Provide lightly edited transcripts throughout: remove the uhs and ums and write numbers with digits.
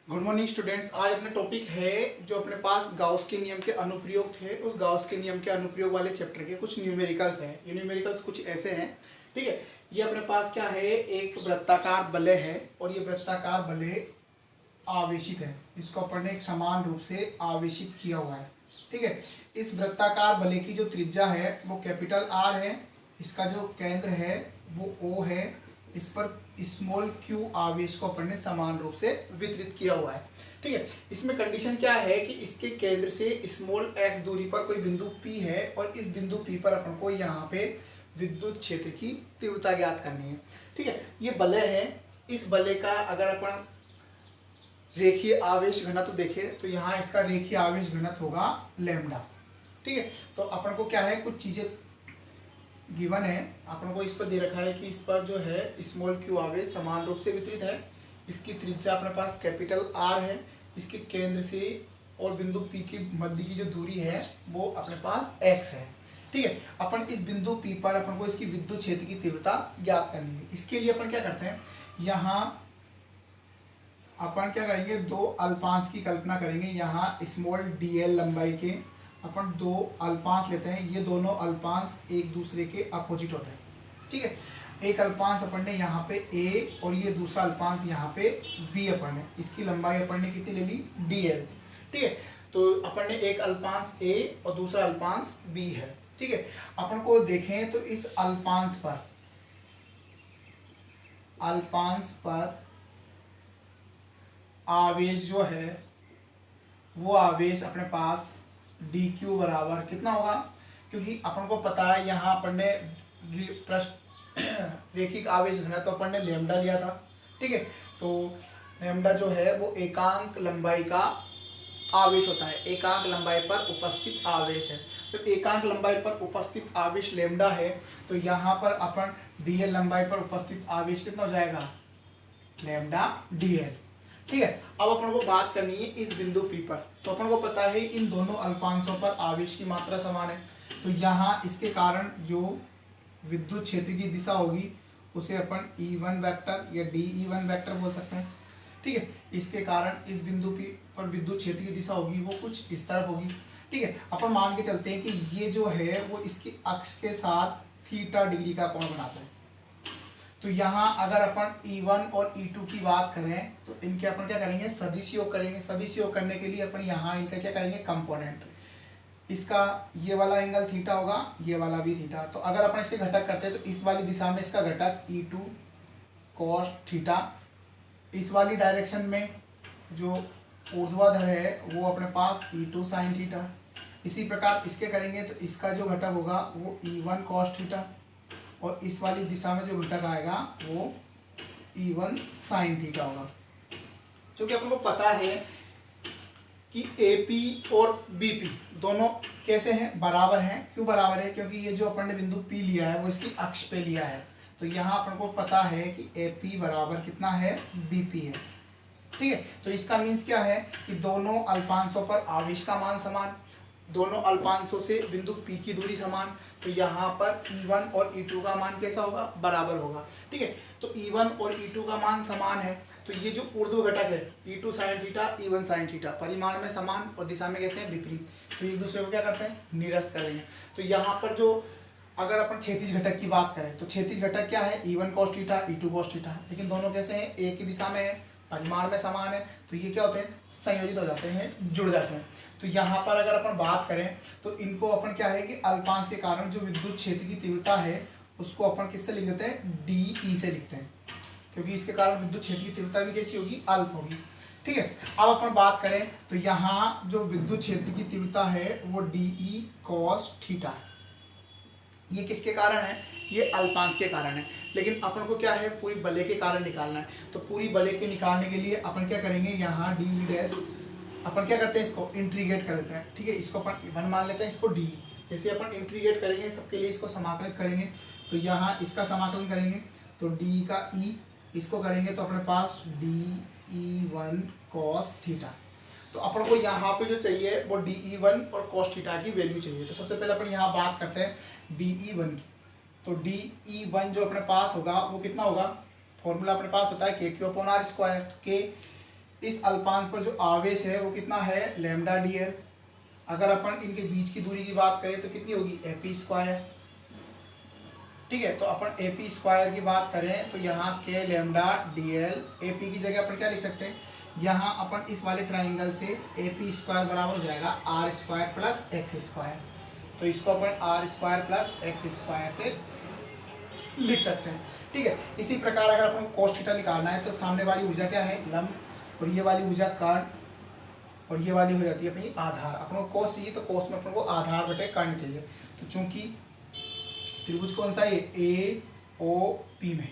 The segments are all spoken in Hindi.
Good morning students. आज अपने टॉपिक है जो अपने पास गाउस के नियम के अनुप्रयोग थे, उस गाउस के नियम के अनुप्रयोग वाले चैप्टर के कुछ न्यूमेरिकल्स हैं। ये न्यूमेरिकल्स कुछ ऐसे हैं, ठीक है। ये अपने पास क्या है, एक वृत्ताकार बलय है और ये वृत्ताकार बलय आवेशित है। इसको अपन ने एक समान रूप से आवेशित किया हुआ है, ठीक है। इस वृत्ताकार बलय की जो त्रिज्या है वो कैपिटल आर है, इसका जो केंद्र है वो ओ है, इस पर स्मॉल क्यू आवेश को अपन ने समान रूप से वितरित किया हुआ है, ठीक है। इसमें कंडीशन क्या है कि इसके केंद्र से स्मॉल एक्स दूरी पर कोई बिंदु P है और इस बिंदु P पर अपन को यहाँ पे विद्युत क्षेत्र की तीव्रता ज्ञात करनी है, ठीक है। ये बलय है। इस बलय का अगर अपन रेखीय आवेश घनत्व देखें तो यहाँ इसका रेखीय आवेश घनत्व होगा लैम्डा, ठीक है। तो अपन को क्या है, कुछ चीजें गिवन है, अपन को इस पर दे रखा है कि इस पर जो है स्मॉल क्यू आवेश समान रूप से वितरित है। इसकी त्रिज्या अपने पास कैपिटल आर है, इसके केंद्र से और बिंदु P की मध्य की जो दूरी है वो अपने पास x है, ठीक है। अपन इस बिंदु P पर अपन को इसकी विद्युत क्षेत्र की तीव्रता ज्ञात करनी है। इसके लिए अपन क्या करते हैं, यहाँ अपन क्या करेंगे, दो अल्पांश की कल्पना करेंगे। यहाँ स्मॉल dl लंबाई के अपन दो अल्पांश लेते हैं। ये दोनों अल्पांश एक दूसरे के अपोजिट होते हैं, ठीक है। एक अल्पांश अपन ने यहाँ पे a और ये दूसरा अल्पांश यहाँ पे v अपन ने, इसकी लंबाई अपन ने कितनी ले ली, dl, ठीक है। तो अपन ने एक अल्पांश a और दूसरा अल्पांश b है, ठीक है। अपन को देखें तो इस अल्पांश पर आवेश जो है वो आवेश अपने पास dq बराबर कितना होगा, क्योंकि अपन को पता है यहाँ अपन ने रेखिक आवेश घनत्व अपन ने लैम्डा लिया था, ठीक है। तो लैम्डा जो है वो एकांक लंबाई का आवेश होता है, एकांक लंबाई पर उपस्थित आवेश है। तो एकांक लंबाई पर उपस्थित आवेश लैम्डा है, तो यहाँ पर अपन dl लंबाई पर उपस्थित आवेश कितना हो जाएगा, लैम्डा dl, ठीक है। अब अपन को बात करनी है इस बिंदु P पर। तो अपन को पता है इन दोनों अल्पांशों पर आवेश की मात्रा समान है, तो यहाँ इसके कारण जो विद्युत क्षेत्र की दिशा होगी उसे अपन E1 वेक्टर या DE1 वेक्टर बोल सकते हैं, ठीक है। इसके कारण इस बिंदु P पर विद्युत क्षेत्र की दिशा होगी वो कुछ इस तरफ होगी, ठीक है। अपन मान के चलते हैं कि ये जो है वो इसकी अक्ष के साथ थीटा डिग्री का कोण बनाता है। तो यहाँ अगर अपन E1 और E2 की बात करें तो इनके अपन क्या करेंगे, सदिश योग करेंगे। सदिश योग करने के लिए अपन यहाँ इनका क्या करेंगे, कंपोनेंट। इसका ये वाला एंगल थीटा होगा, ये वाला भी थीटा। तो अगर अपन इसके घटक करते हैं तो इस वाली दिशा में इसका घटक E2 cos थीटा, इस वाली डायरेक्शन में जो ऊर्ध्वाधर है वो अपने पास E2 sin थीटा। इसी प्रकार इसके करेंगे तो इसका जो घटक होगा वो E1 cos थीटा और इस वाली दिशा में जो घटक आएगा वो E1 sin थीटा होगा। जो कि अपन को पता है कि AP और BP दोनों कैसे हैं, बराबर हैं। क्यों बराबर है, क्योंकि ये जो अपन ने बिंदु P लिया है वो इसकी अक्ष पे लिया है। तो यहाँ अपन को पता है कि AP बराबर कितना है, BP है, ठीक है। तो इसका मीन्स क्या है कि दोनों अल्पांशों पर आवेश का मान समान, दोनों अल्पांशों से बिंदु P की दूरी समान। तो यहाँ पर E1 और E2 का मान कैसा होगा, बराबर होगा, ठीक है। तो E1 और E2 का मान समान है, तो ये जो ऊर्ध्व घटक है E2 sin theta, E1 sin theta, परिमाण में समान और दिशा में कैसे हैं, विपरीत। तो एक दूसरे को क्या करते हैं, निरस्त करेंगे। तो यहाँ पर जो अगर अपन क्षैतिज घटक की बात करें तो क्षैतिज घटक क्या है, E1 cos theta, E2 cos theta, लेकिन दोनों कैसे हैं, एक ही दिशा में है, परिमाण में समान है। तो ये क्या होते हैं, संयोजित हो जाते हैं, जुड़ जाते हैं। तो यहाँ पर अगर अपन बात करें तो इनको अपन क्या है कि अल्पांश के कारण जो विद्युत क्षेत्र की तीव्रता है उसको अपन किससे लिख देते हैं, DE से लिखते हैं, क्योंकि इसके कारण विद्युत क्षेत्र की तीव्रता भी कैसी होगी, अल्प होगी, ठीक है। अब अपन बात करें तो यहाँ जो विद्युत क्षेत्र की तीव्रता है वो DE cos थीटा है। ये किसके कारण है, ये अल्पांश के कारण है। लेकिन अपन को क्या है, पूरी बलय के कारण निकालना है। तो पूरी बलय के निकालने के लिए अपन क्या करेंगे, यहाँ DE डैश अपन क्या करते हैं, इसको इंटीग्रेट कर देते हैं, ठीक है। इसको अपन 1 मान लेते हैं, इसको D। जैसे अपन इंटीग्रेट करेंगे सबके लिए, इसको समाकलित करेंगे तो यहाँ इसका समाकलन करेंगे तो D का E, इसको करेंगे तो अपने पास DE1 cos थीटा। तो अपन को यहाँ पे जो चाहिए वो DE1 और cos थीटा की वैल्यू चाहिए। तो सबसे पहले अपन यहाँ बात करते हैं DE1 की। तो DE1 जो अपने पास होगा वो कितना होगा, फॉर्मूला अपने पास होता है KQ/R²। K इस अल्पांश पर जो आवेश है वो कितना है लैम्डा dl। अगर अपन इनके बीच की दूरी की बात करें तो कितनी होगी AP स्क्वायर। ठीक है, तो अपन AP स्क्वायर की बात करें तो यहाँ के लैम्डा dl AP की जगह अपन क्या लिख सकते हैं, यहाँ अपन इस वाले ट्राइंगल से AP स्क्वायर बराबर हो जाएगा R square plus X square. तो इसको अपन R square plus X square से लिख सकते हैं। ठीक है, इसी प्रकार अगर अपन कोस थीटा निकालना है तो सामने वाली भुजा क्या है लंब, और ये वाली भुजा कर्ण, और ये वाली हो जाती है अपनी आधार। अपन को कोस चाहिए तो कोस में अपन को आधार बटे कर्ण चाहिए। तो चूंकि त्रिभुज कौन सा है AOP में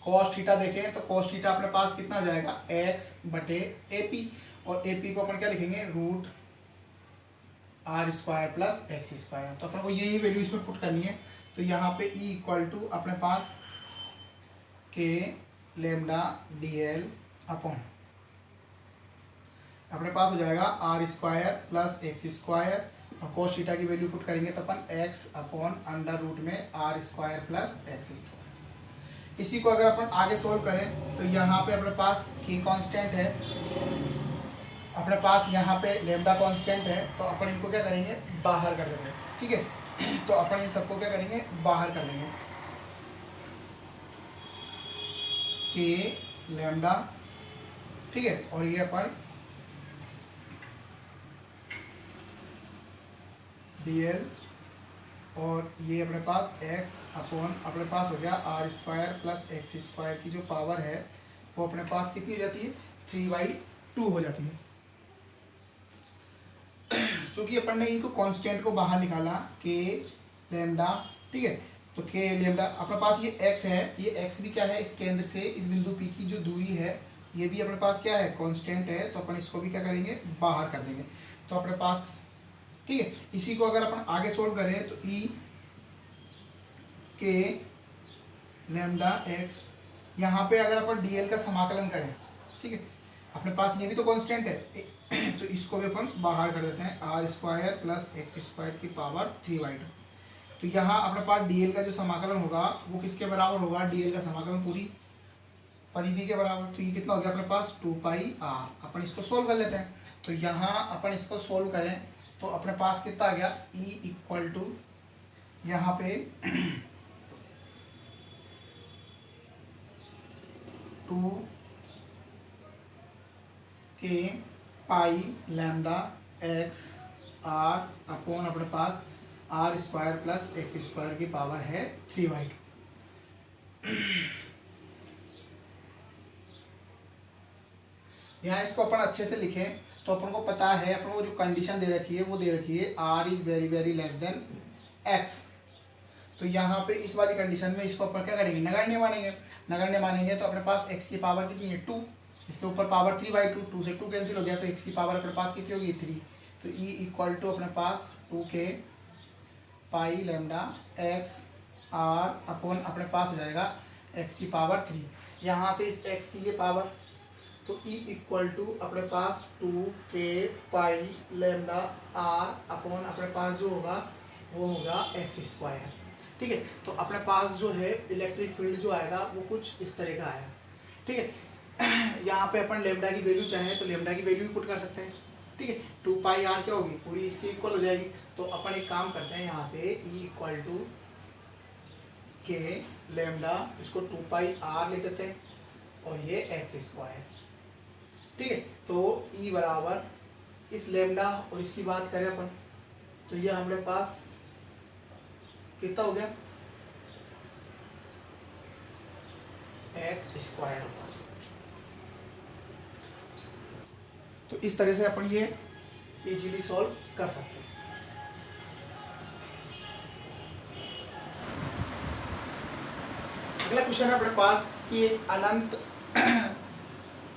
कोस थीटा देखें तो कोस थीटा अपने पास कितना हो जाएगा x बटे AP, और AP को अपन क्या लिखेंगे root R square plus X square. तो अपन को यही वैल्यू इसमें पुट करनी है। तो यहाँ पे E इक्वल टू अपने पास K लैम्डा dl अपॉन अपने पास हो जाएगा R square plus X square, और कोस थीटा की वैल्यू पुट करेंगे तो अपन x अपॉन अंडर रूट में R square plus X square. इसी को अगर अपन आगे सोल्व करें तो यहाँ पे अपने पास K कांस्टेंट है, अपने पास यहाँ पे लैम्डा कांस्टेंट है, तो अपन इनको क्या करेंगे बाहर कर देंगे। ठीक है, तो अपन इन सबको क्या करेंगे बाहर कर देंगे। K लैम्डा, ठीक है, और ये अपन dl, और ये अपने पास x अपॉन अपने पास हो गया R square plus X square की जो पावर है वो अपने पास कितनी हो जाती है 3/2 हो जाती है। चूंकि अपन ने इनको कांस्टेंट को बाहर निकाला K लैम्डा, ठीक है, तो K लैम्डा अपने पास ये x है, ये x भी क्या है इस केंद्र से इस बिंदु P की जो दूरी है ये भी अपने पास क्या है कांस्टेंट है, तो अपन इसको भी क्या करेंगे बाहर कर देंगे। तो अपने पास ठीक है, इसी को अगर अपन आगे सोल्व करें तो E K लैम्डा x, यहाँ पे अगर अपन dl का समाकलन करें, ठीक है, अपने पास ये भी तो कांस्टेंट है तो इसको भी अपन बाहर कर देते हैं R square plus X square की पावर 3/2। तो यहाँ अपने पास dl का जो समाकलन होगा वो किसके बराबर होगा, dl का समाकलन पूरी परिधि के बराबर। तो ये कितना हो गया अपने पास 2πr। अपन इसको सोल्व कर लेते हैं। तो यहाँ अपन इसको सोल्व करें तो अपने पास कितना आ गया E इक्वल टू यहाँ पे 2k पाई लैम्डा x r अपॉन अपने पास R square plus X square की पावर है 3/2। यहाँ इसको अपन अच्छे से लिखें तो अपन को पता है, अपन को जो कंडीशन दे रखी है वो दे रखी है R is very very less than x। तो यहाँ पे इस वाली कंडीशन में इसको अपन क्या करेंगे नगण्य मानेंगे। नगण्य मानेंगे तो अपने पास x की पावर कितनी है 2, इसके ऊपर पावर 3/2, 2 से 2 कैंसिल हो गया तो x की पावर अपने पास कितनी होगी 3। तो E इक्वल टू अपने पास 2k पाई लैम्डा x r अपॉन अपने पास हो जाएगा x की पावर 3। यहाँ से इस x की ये पावर, तो E इक्वल टू अपने पास 2k पाई लैम्डा r अपॉन अपने पास जो होगा वो होगा एक्स स्क्वायर। ठीक है, तो अपने पास जो है इलेक्ट्रिक फील्ड जो आएगा वो कुछ इस तरह का आएगा। ठीक है, यहाँ पे अपन लेम्डा की वैल्यू चाहें तो लेम्डा की वैल्यू भी पुट कर सकते हैं। ठीक है, 2πr क्या होगी पूरी इसकी इक्वल हो जाएगी। तो अपन एक काम करते हैं, यहाँ से E equal to k lambda, इसको 2πr ले देते हैं और ये एक्स स्क्वायर। ठीक है, तो E बराबर इस लैम्डा और इसकी बात करें अपन तो ये हमारे पास कितना हो गया एक्स स्क्वायर होगा। तो इस तरह से अपन ये इजीली सॉल्व कर सकते हैं। अगला क्वेश्चन है अपने पास कि एक अनंत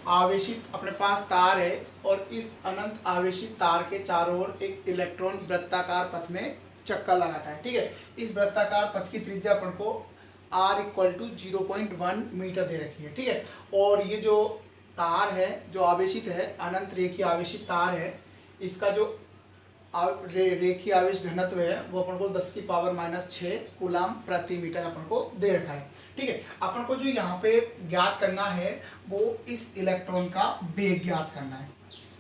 आवेशित अपने पास तार है और इस अनंत आवेशित तार के चारों ओर एक इलेक्ट्रॉन वृत्ताकार पथ में चक्कर लगाता है। ठीक है, इस वृत्ताकार पथ की त्रिज्या अपन को r इक्वल टू 0.1 मीटर दे रखी है। ठीक है, और ये जो तार है जो आवेशित है, अनंत रेखीय आवेशित तार है, इसका जो रेखीय आवेश घनत्व है वो अपन को 10 की पावर -6 कूलाम प्रति मीटर अपन को दे रखा है। ठीक है, अपन को जो यहाँ पे ज्ञात करना है वो इस इलेक्ट्रॉन का वेग ज्ञात करना है।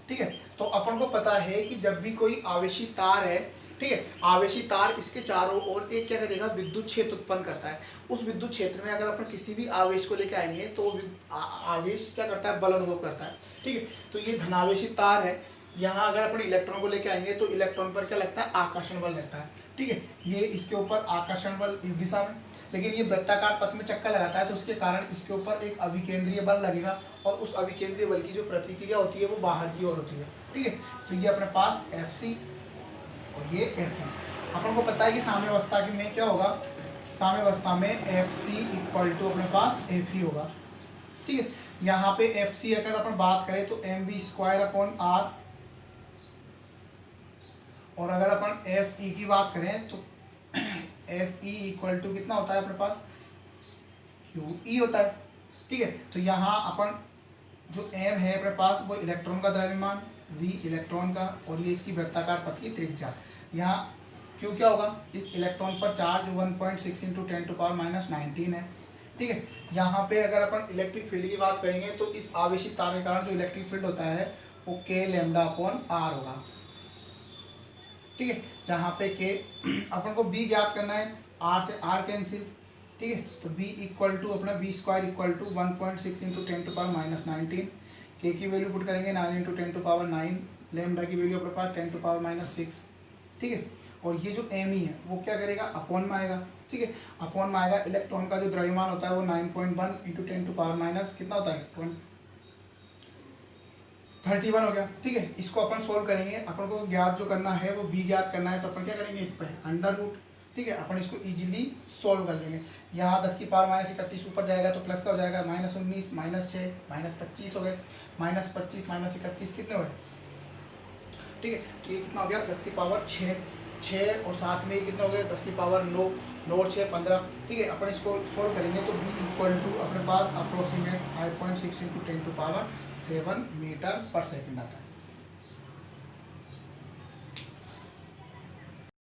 ठीक है, तो अपन को पता है कि जब भी कोई आवेशी तार है, ठीक है, आवेशी तार इसके चारों ओर एक क्या करेगा, विद्युत क्षेत्र उत्पन्न करता है। उस विद्युत क्षेत्र में अगर अपन किसी भी आवेश को लेकर आएंगे तो आवेश क्या करता है, बल अनुभव करता है। ठीक है, तो ये धनावेशी तार है, यहाँ अगर अपन इलेक्ट्रॉन को लेकर आएंगे तो इलेक्ट्रॉन पर क्या लगता है, आकर्षण बल लगता है। ठीक है, ये इसके ऊपर आकर्षण बल इस दिशा में, लेकिन ये वृत्ताकार पथ में चक्कर लगाता है तो उसके कारण इसके ऊपर एक अभिकेंद्रीय बल लगेगा और उस अभिकेंद्रीय बल की जो प्रतिक्रिया होती है वो बाहर की ओर होती है। ठीक है, तो ये अपने पास Fc और ये Fe। अपन को पता है कि साम्यावस्था में क्या होगा, साम्यावस्था में Fc = अपने पास Fe होगा। ठीक है, यहाँ पे Fc अगर अपन बात करें तो mv²/r, और अगर अपन Fe की बात करें तो Fe = कितना होता है अपने पास, QE होता है। ठीक है, तो यहाँ अपन जो m है अपने पास वो इलेक्ट्रॉन का द्रव्यमान, v इलेक्ट्रॉन का, और ये इसकी वृत्ताकार पथ की त्रिज्या। यहाँ Q क्या होगा, इस इलेक्ट्रॉन पर चार्ज 1.6 × 10⁻19 है। ठीक है, यहाँ पे अगर अपन इलेक्ट्रिक फील्ड की बात करेंगे तो इस आवेशित तार के कारण जो इलेक्ट्रिक फील्ड होता है वो K⍵/r होगा। ठीक है, जहाँ पे K अपन को B ज्ञात करना है, R से R कैंसिल। ठीक है, तो B = अपना V² = 1.6 × 10⁻19, K की वैल्यू पुट करेंगे 9 × 10⁻9, लैम्डा की वैल्यू अपने पास 10⁻6। ठीक है, और ये जो Me है वो क्या करेगा, अपॉन में आएगा। ठीक है, अपॉन में आएगा, इलेक्ट्रॉन का जो द्रव्यमान होता है वो 9.1 × 10⁻- कितना होता है, 31 हो गया। ठीक है, इसको अपन सोल्व करेंगे, अपन को ज्ञात जो करना है वो B ज्ञात करना है, तो अपन क्या करेंगे, इस पर अंडर रूट। ठीक है, अपन इसको इजीली सोल्व कर लेंगे। यहाँ 10 की पावर -31 ऊपर जाएगा तो प्लस का हो जाएगा, -19 -6 -25 हो गए, -25 -31 कितने हुए। ठीक है, तो ये कितना हो गया, 10 की पावर 6 और साथ में ये कितना हो गया, 10 की पावर 9 और 6 15। ठीक है, अपन इसको सोल्व करेंगे तो B = अपने पास अप्रोक्सीमेट 5.6 × 10⁻7 मीटर पर सेकंड आता है।